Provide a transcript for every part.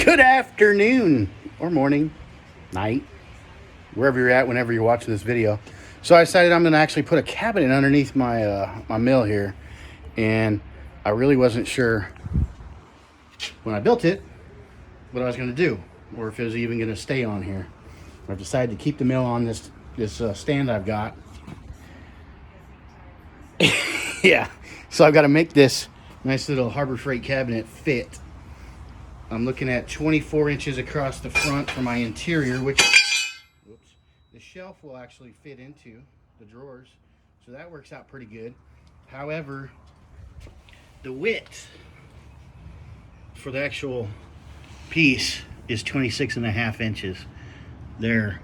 Good afternoon, or morning, night, wherever you're at, whenever you're watching this video. So I decided I'm going to actually put a cabinet underneath my my mill here, and I really wasn't sure when I built it what I was going to do, or if it was even going to stay on here. I've decided to keep the mill on this stand I've got. Yeah, so I've got to make this nice little Harbor Freight cabinet fit. I'm looking at 24 inches across the front for my interior, which the shelf will actually fit into the drawers, so that works out pretty good. However, the width for the actual piece is 26.5 inches. There,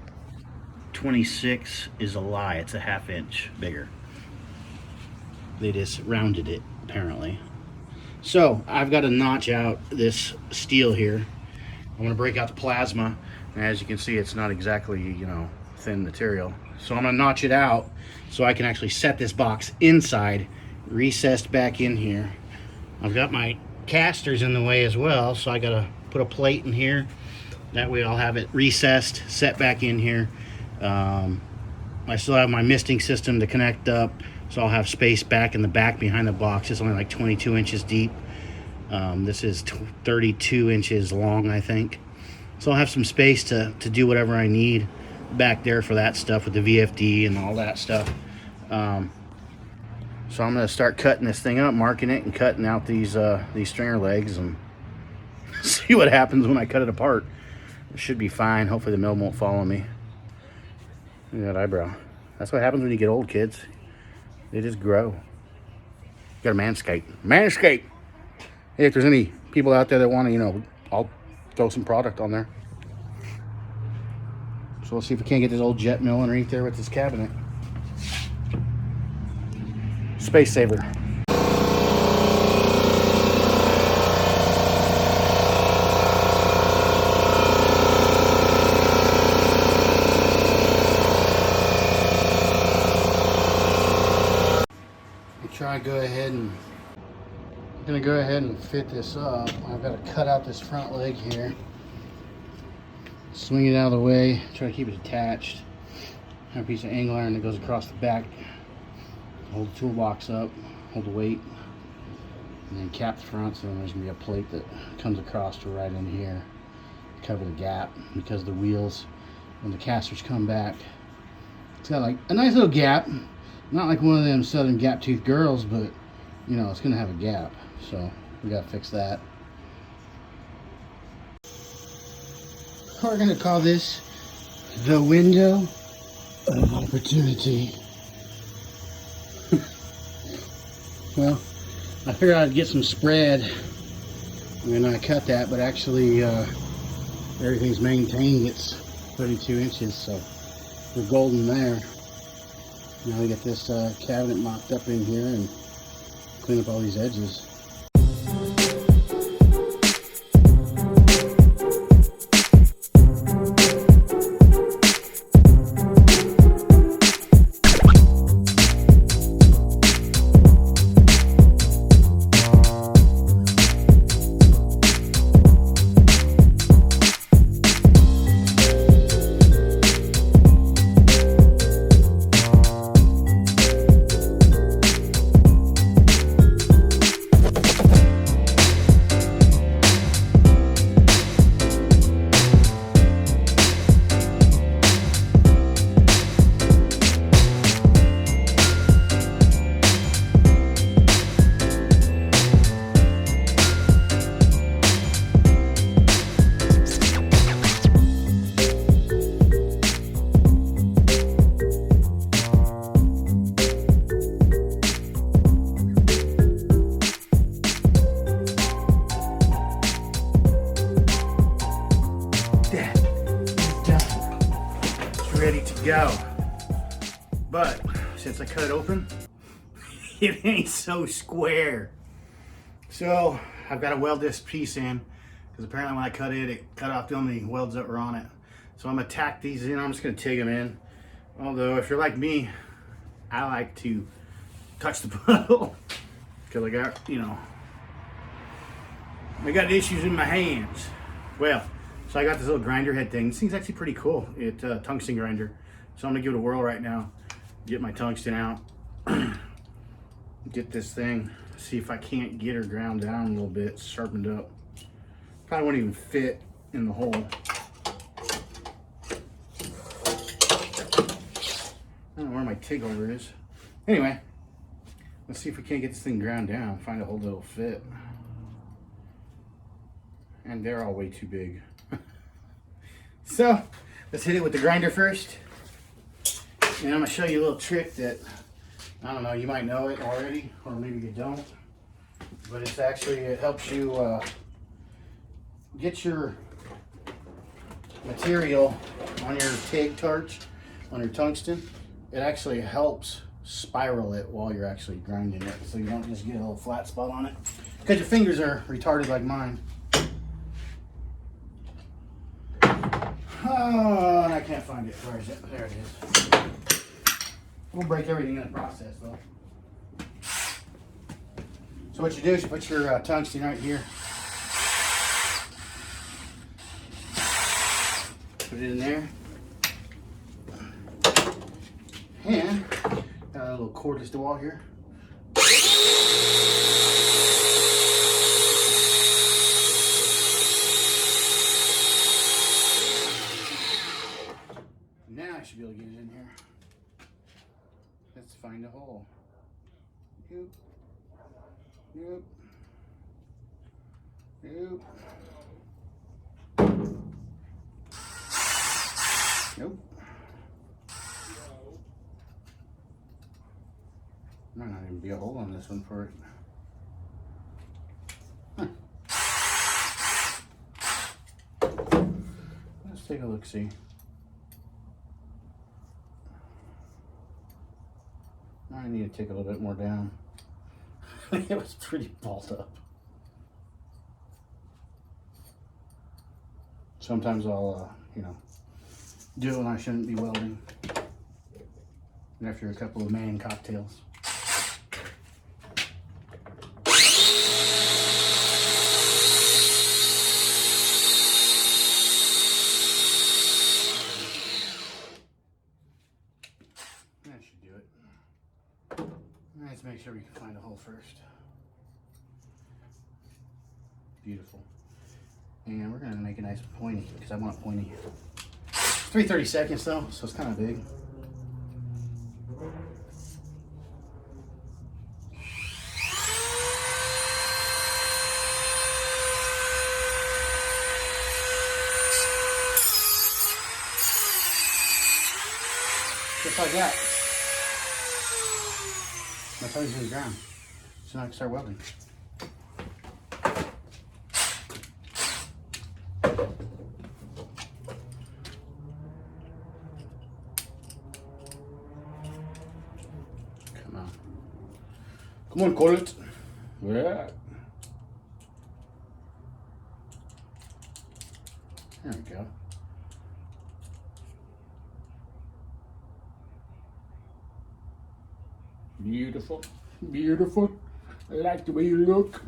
26 is a lie. It's a ½ inch bigger. They just rounded it, apparently. So I've got to notch out this steel here. I'm going to break out the plasma. And as you can see, it's not exactly, you know, thin material. So I'm going to notch it out so I can actually set this box inside, recessed back in here. I've got my casters in the way as well, so I got to put a plate in here. That way I'll have it recessed, set back in here. I still have my misting system to connect up, so I'll have space back in the back behind the box. It's only like 22 inches deep. This is 32 inches long, I think. So I'll have some space to do whatever I need back there for that stuff with the VFD and all that stuff. So I'm going to start cutting this thing up, marking it, and cutting out these stringer legs and see what happens when I cut it apart. It should be fine. Hopefully the mill won't follow me. Look at that eyebrow. That's what happens when you get old, kids. They just grow. You gotta manscape. Manscape! Hey, if there's any people out there that want to, you know, I'll throw some product on there. So we'll see if we can't get this old jet mill underneath there with this cabinet. Space saver. I'm gonna go ahead and fit this up. I've got to cut out this front leg here, swing it out of the way, try to keep it attached. Have a piece of angle iron that goes across the back, hold the toolbox up, hold the weight, and then cap the front. So there's gonna be a plate that comes across to right in here to cover the gap, because the wheels, when the casters come back, it's got like a nice little gap. Not like one of them Southern gap tooth girls, but you know, it's gonna have a gap, so we gotta fix that. We're gonna call this the window of opportunity. Well, I figured I'd get some spread when I cut that, but actually everything's maintained. It's 32 inches, so we're golden there. Now we get this cabinet mocked up in here and clean up all these edges. Ready to go. But since I cut it open, it ain't so square. So I've got to weld this piece in, because apparently when I cut it, it cut off the only welds that were on it. So I'm gonna tack these in. I'm just gonna TIG them in. Although if you're like me, I like to touch the puddle because I got, you know, I got issues in my hands. Well, so I got this little grinder head thing. This thing's actually pretty cool. It's a tungsten grinder. So I'm gonna give it a whirl right now. Get my tungsten out. Get this thing. See if I can't get her ground down a little bit, sharpened up. Probably won't even fit in the hole. I don't know where my TIG holder is. Anyway, let's see if we can't get this thing ground down. Find a hole that'll fit. And they're all way too big. So let's hit it with the grinder first. And I'm gonna show you a little trick that, I don't know, you might know it already, or maybe you don't. But it's actually, it helps you get your material on your TIG torch, on your tungsten. It actually helps spiral it while you're actually grinding it, so you don't just get a little flat spot on it. Because your fingers are retarded like mine. Oh, and I can't find it. Where is it? There it is. We'll break everything in the process, though. So what you do is you put your tungsten right here. Put it in there. And got a little cordless wall here. Now I should be able to get it in here. Let's find a hole. Nope. Nope. Nope. Nope. Might not even be a hole on this one for it. Huh. Let's take a look, see. I need to take a little bit more down. It was pretty balled up. Sometimes I'll, you know, do it when I shouldn't be welding. After a couple of man cocktails. That should do it. Let's make sure we can find a hole first. Beautiful. And we're going to make it nice and pointy because I want it pointy. 3/30 seconds though, so it's kind of big. Just like that. My tongue's in the ground. So now I can start welding. Come on. Come on, call it. Yeah. There we go. Beautiful, beautiful. I like the way you look.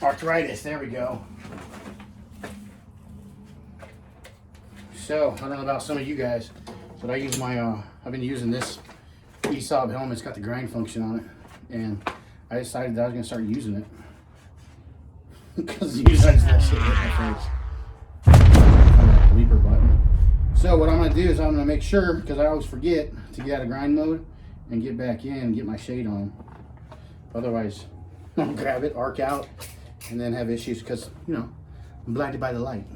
Arthritis, there we go. So, I don't know about some of you guys, but I use my, I've been using this ESOB helmet. It's got the grind function on it. And I decided that I was going to start using it. Because usually that shit hit my face. On that bleeper button. So what I'm going to do is I'm going to make sure, because I always forget, to get out of grind mode and get back in and get my shade on. Otherwise, I'll grab it, arc out, and then have issues because, you know, I'm blinded by the light.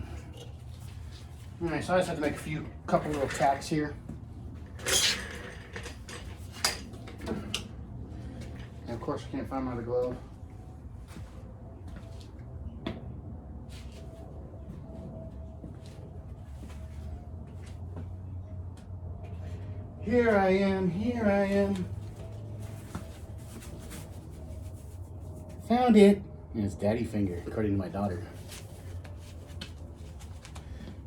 Alright, so I just have to make a couple little tacks here. And of course, I can't find my other glove. Here I am, here I am. Found it. And it's daddy finger, according to my daughter.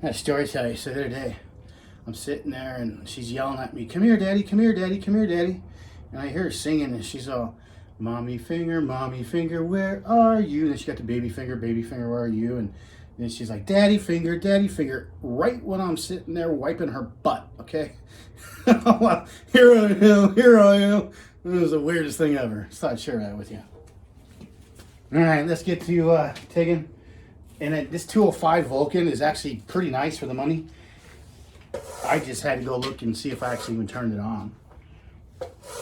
I had a story to tell you. So the other day, I'm sitting there and she's yelling at me, come here, daddy, come here, daddy, come here, daddy. And I hear her singing and she's all, Mommy finger, where are you? And then she got the baby finger, where are you? And then she's like, daddy finger, right when I'm sitting there wiping her butt, okay? Here I am. It was the weirdest thing ever. Just thought I'd share that with you. All right, let's get to TIGging. And this 205 Vulcan is actually pretty nice for the money. I just had to go look and see if I actually even turned it on,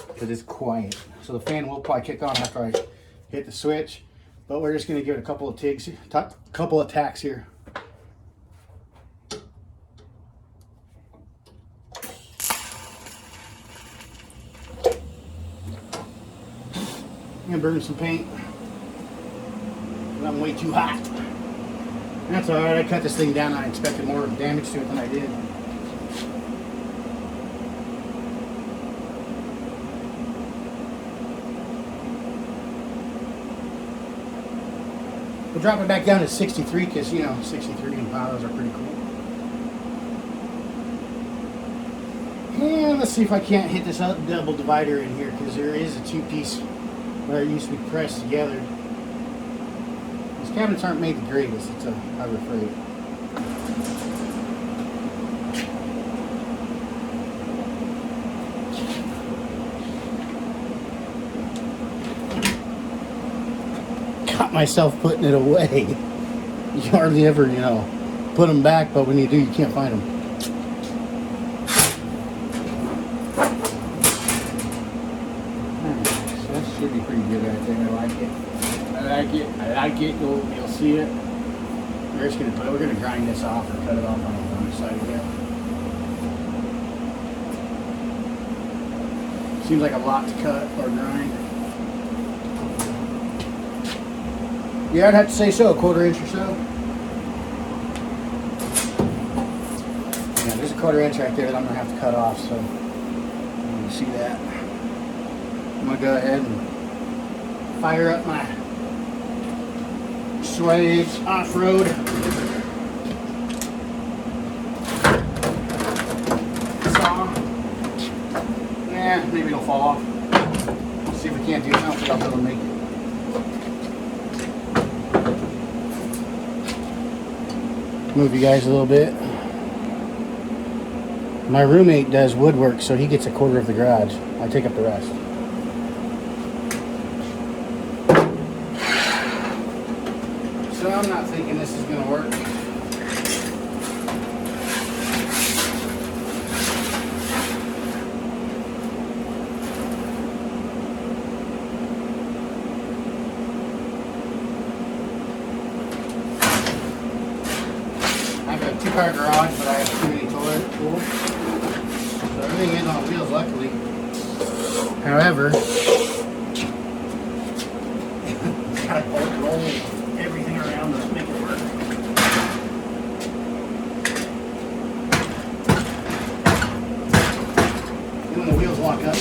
because it's quiet. So the fan will probably kick on after I hit the switch, but we're just going to give it a couple of couple of tacks here. I'm going to burn some paint, but I'm way too hot. That's alright, I cut this thing down. I expected more damage to it than I did. We'll drop it back down to 63 because, you know, 63 Impalas are pretty cool. And let's see if I can't hit this double divider in here, because there is a two-piece where it used to be pressed together. These cabinets aren't made the greatest, I'm afraid. Got myself putting it away. You hardly ever, you know, put them back, but when you do, you can't find them. So that should be pretty good right there. I like it. You'll see it. We're gonna grind this off or cut it off on the other side here. Seems like a lot to cut or grind. Yeah, I'd have to say so, a 1/4 inch or so. Yeah, there's a 1/4 inch right there that I'm gonna have to cut off, so you see that. I'm gonna go ahead and fire up my Swage off-road saw. Yeah, maybe it'll fall off. Let's see if we can't do it. I don't think I'll be able to make it. Move you guys a little bit. My roommate does woodwork, so he gets a 1/4 of the garage. I take up the rest. So I'm not thinking this is going to work. Two-car garage, but I have too many toilet tools. So everything is on wheels, luckily. However, gotta roll everything around to make it work. And when the wheels lock up,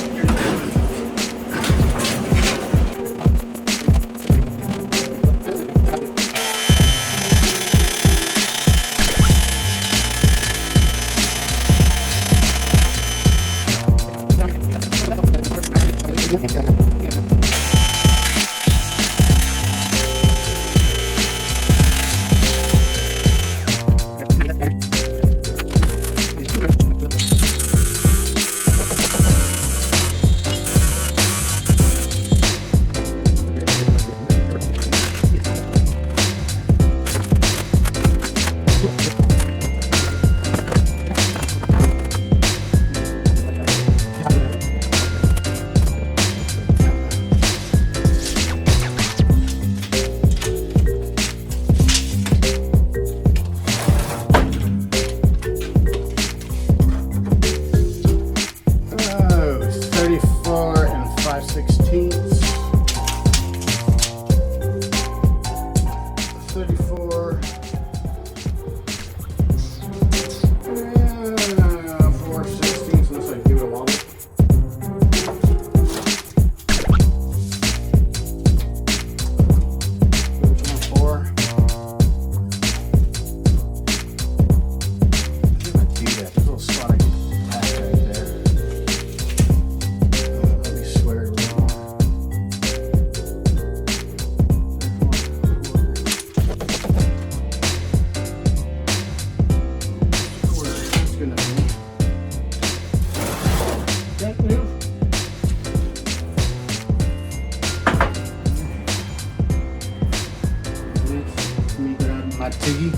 jiggy.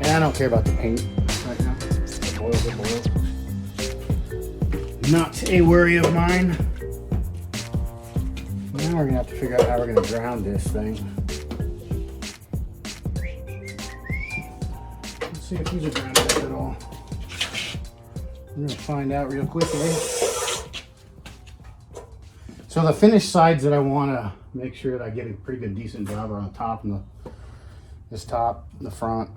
And I don't care about the paint right now. It boils, it boils. Not a worry of mine. Now we're gonna have to figure out how we're gonna ground this thing. Let's see if these are grounded up at all. We're gonna find out real quickly. So the finished sides that I wanna make sure that I get a pretty good decent job are on the top and this top, the front,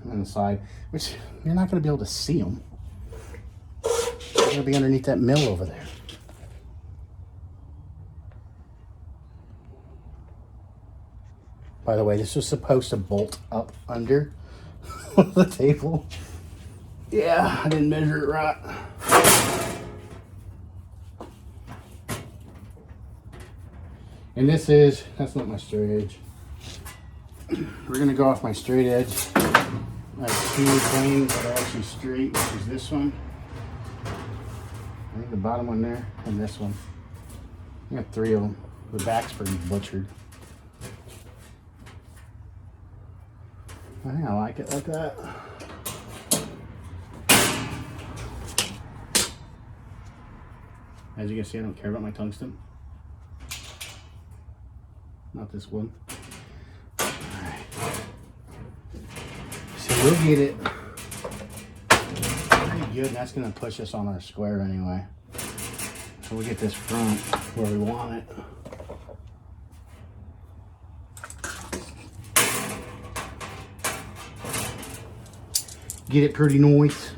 and the side, which you're not gonna be able to see them. They're gonna be underneath that mill over there. By the way, this was supposed to bolt up under the table. Yeah, I didn't measure it right. And that's not my straight edge. We're gonna go off my straight edge. I have two planes that are actually straight, which is this one. I think the bottom one there, and this one. I got three of them. The back's pretty butchered. I think I like it like that. As you can see, I don't care about my tungsten. Not this one. Alright. So we'll get it pretty good. That's going to push us on our square anyway. So we'll get this front where we want it. Get it pretty nice.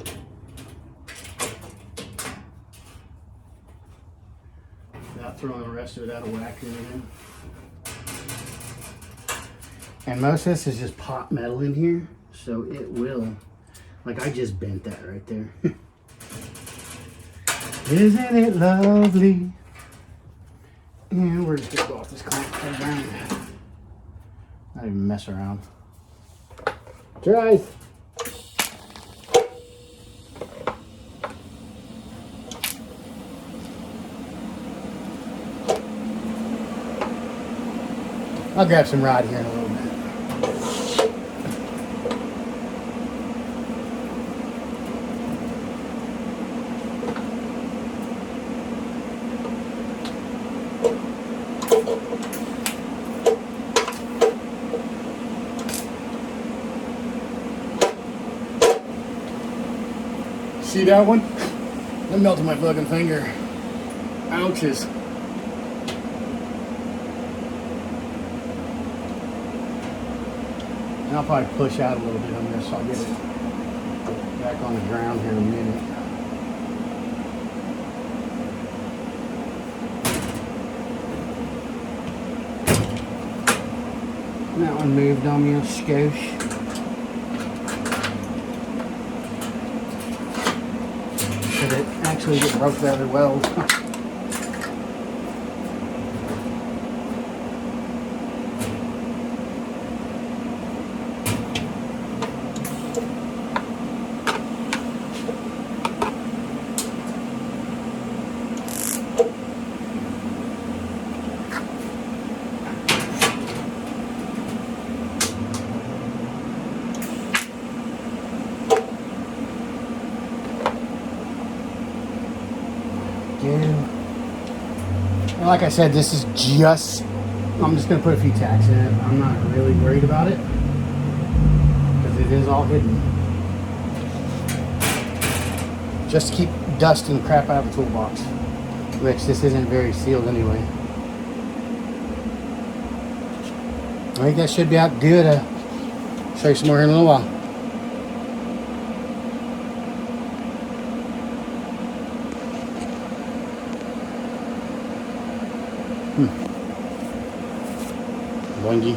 Without throwing the rest of it out of whack or anything. And most of this is just pot metal in here, so it will, like I just bent that right there. Isn't it lovely? And we're just gonna go off this clamp around. Not even mess around. Try. I'll grab some rod here in a little bit. See that one? That melted my fucking finger. Ouches. And I'll probably push out a little bit on this so I'll get it back on the ground here in a minute. And that one moved on me a skosh. But it actually just broke the other weld. And like I said, this is just, I'm just going to put a few tacks in it. I'm not really worried about it because it is all hidden. Just to keep dust and crap out of the toolbox, which this isn't very sealed anyway. I think that should be out good. Show you some more here in a little while. Boingy.